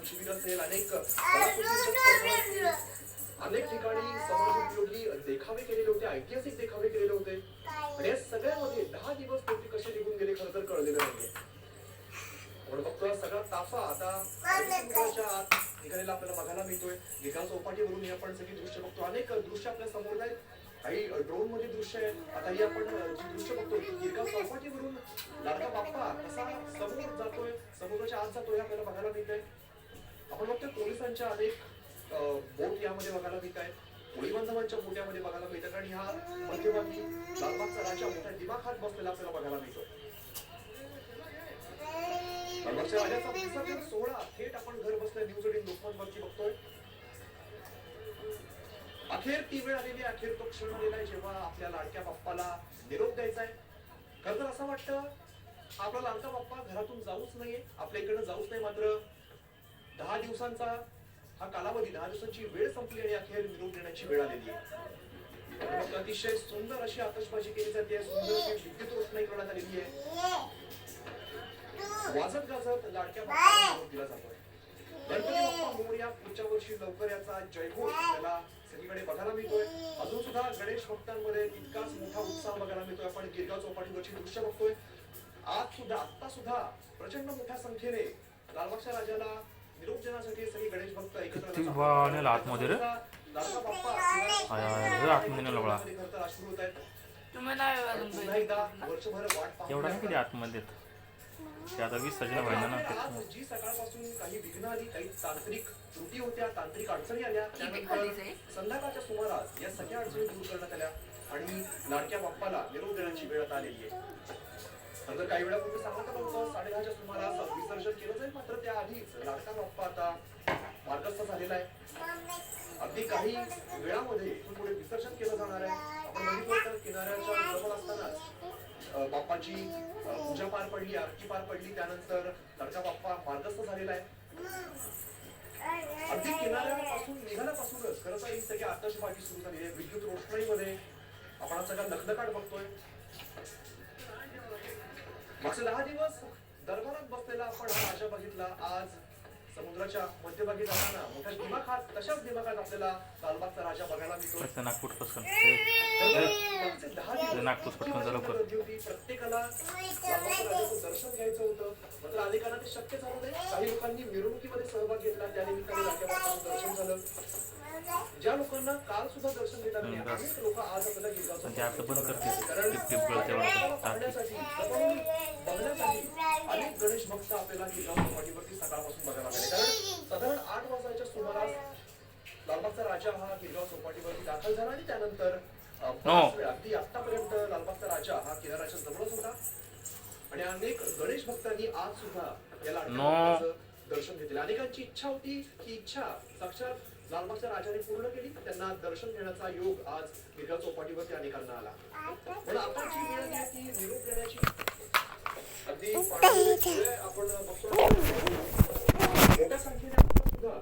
शिबिर असेल, अनेक कलाकुसरीच्या अनेक ठिकाणी समाजोपयोगी देखावे केलेले होते, ऐतिहासिक देखावे केलेले होते आणि या सगळ्यामध्ये 10 दिवस शेवटी कसे निघून गेले खरं तर कळलेलं नाहीये. आपण बघतोय सगळा ताफा आता समुद्राच्या आत निघालेला आपल्याला बघायला मिळतोय. गिरगाव चौपाटीवरून ही आपण सगळी दृश्य बघतो. अनेक दृश्य आपल्या समोर आहेत, काही ड्रोन मध्ये दृश्य आहेत. आता ही आपण जी दृश्य बघतोय गिरगाव चौपाटीवरून लाडका बाप्पा कसा समोर जातोय, समुद्राच्या आत जातोय आपल्याला बघायला मिळतंय. आपण बघतोय पोलिसांच्या अनेक बोट यामध्ये बघायला मिळत आहेत, होळी बांधवांच्या बोट्यामध्ये बघायला मिळतात आणि हा मध्यभागी लालबागचा राजा मोठ्या दिमाखात बसलेला आपल्याला बघायला मिळतो. लालबागच्या राजाचा विसर्जन सोहळा थेट आपण घर बसल्या न्यूज 18 लोकमतवरती बघतोय. अखेर ती वेळ आलेली, अखेर तो क्षण आलेला आहे जेव्हा आपल्या लाडक्या बाप्पाला निरोप द्यायचा आहे. खरं तर असं वाटतं आपला लाडका बाप्पा घरातून जाऊच नाहीये, आपल्या इकडे जाऊच नाही. मात्र 10 दिवसांचा हा कालावधी, 10 दिवसांची वेळ संपली आणि अखेर निरोप देण्याची वेळ आलेली आहे. अतिशय सुंदर अशी आतषबाजी केली जाते, सुंदर अशी विद्युत रोषणाई करण्यात आलेली आहे. वाजत गाजत लाडक्या बाप्पाला निरोप दिला जातोय. गणपती बाप्पा मोरया, पुढच्या वर्षी लवकर याचा जयघोष त्याला सगळीकडे बघायला मिळतोय. अजून सुद्धा गणेश भक्तांमध्ये तितकाच मोठा उत्साह बघायला मिळतोय. आपण गिरगाव चौपाटीवरची दृश्य बघतोय. आता सुद्धा प्रचंड मोठ्या संख्येने लालबागच्या राजाला निरोप देण्यासाठी सगळे गणेश भक्त एकत्र आतमध्ये रे लाडका बाप्पा आतमध्ये लगळा अश्रू होत आहेत. तुम्ही एकदा वर्षभर वाट एवढा नाही कधी आतमध्ये ते आता विसर्जन व्हायला ना. आज जी सकाळपासून काही विघ्न आली, काही तांत्रिक त्रुटी होत्या, तांत्रिक अडचणी आल्या, त्यानंतर संध्याकाळच्या सुमारास या सगळ्या अडचणी दूर करण्यात आल्या आणि लाडक्या बाप्पाला निरोप देण्याची वेळ आता आलेली आहे. नंतर काही वेळापूर्वी सांगण्यात आलं होतं 10:30च्या सुमारास विसर्जन केलं जाईल, मात्र त्याआधीच लाडका बाप्पा आता मार्गस्थ झालेला आहे. अगदी काही वेळामध्ये इथून पुढे विसर्जन केलं जाणार आहे. आपण बघितलं तर किनाऱ्याच्या जवळ असतानाच बाप्पाची पूजा पार पडली, आरती पार पडली, त्यानंतर लाडका बाप्पा मार्गस्थ झालेला आहे. अगदी किनाऱ्यापासून निघाल्यापासूनच खरं तर ही सगळी आतषबाजी सुरू झाली आहे. विद्युत रोषणाईमध्ये आपण हा सगळा नखनकाट बघतोय. मागचे 10 दिवस दरबारात बसलेला आपण हा राजा बघितला. आज समुद्राच्या मध्यभागी जाताना मोठ्या दिमाखात, तशाच दिमाखात आपल्याला लालबागचा राजा बघायला मिळतो. नागपूर पसंत प्रत्येकाला लालबागच्या राजाचं दर्शन घ्यायचं होतं, मात्र अनेकांना ते शक्य झालं नाही. काही लोकांनी मिरवणुकीमध्ये सहभाग घेतला, त्या निमित्ताने लाडक्या बाप्पाचं दर्शन झालं. ज्या लोकांना काल सुद्धा दर्शन घेतलं नाही, अनेक लोक आज आपल्याला गिरगावचं बघण्यासाठी अनेक गणेश भक्त आपल्याला गिरगाव चौपाटीवरती सकाळपासून बघायला मिळाले. कारण साधारण 8 वाजण्याच्या सुमारास लालबागचा राजा हा गिरगाव चौपाटीवरती दाखल झाला आणि त्यानंतर अगदी आतापर्यंत लालबागचा राजा हा किनाऱ्याच्या जवळच होता आणि अनेक गणेश भक्तांनी आज सुद्धा या लाडक्या दर्शन घेतले. अनेकांची इच्छा होती, ही इच्छा साक्षात लालबागच्या राजाने पूर्ण केली. त्यांना दर्शन घेण्याचा योग आज गिरगाव चौपाटीवरती अनेकांना आला. पण आता जी वेळ आहे ती निरोप देण्याची. अगदी आपण बघतो मोठ्या संख्येने सुद्धा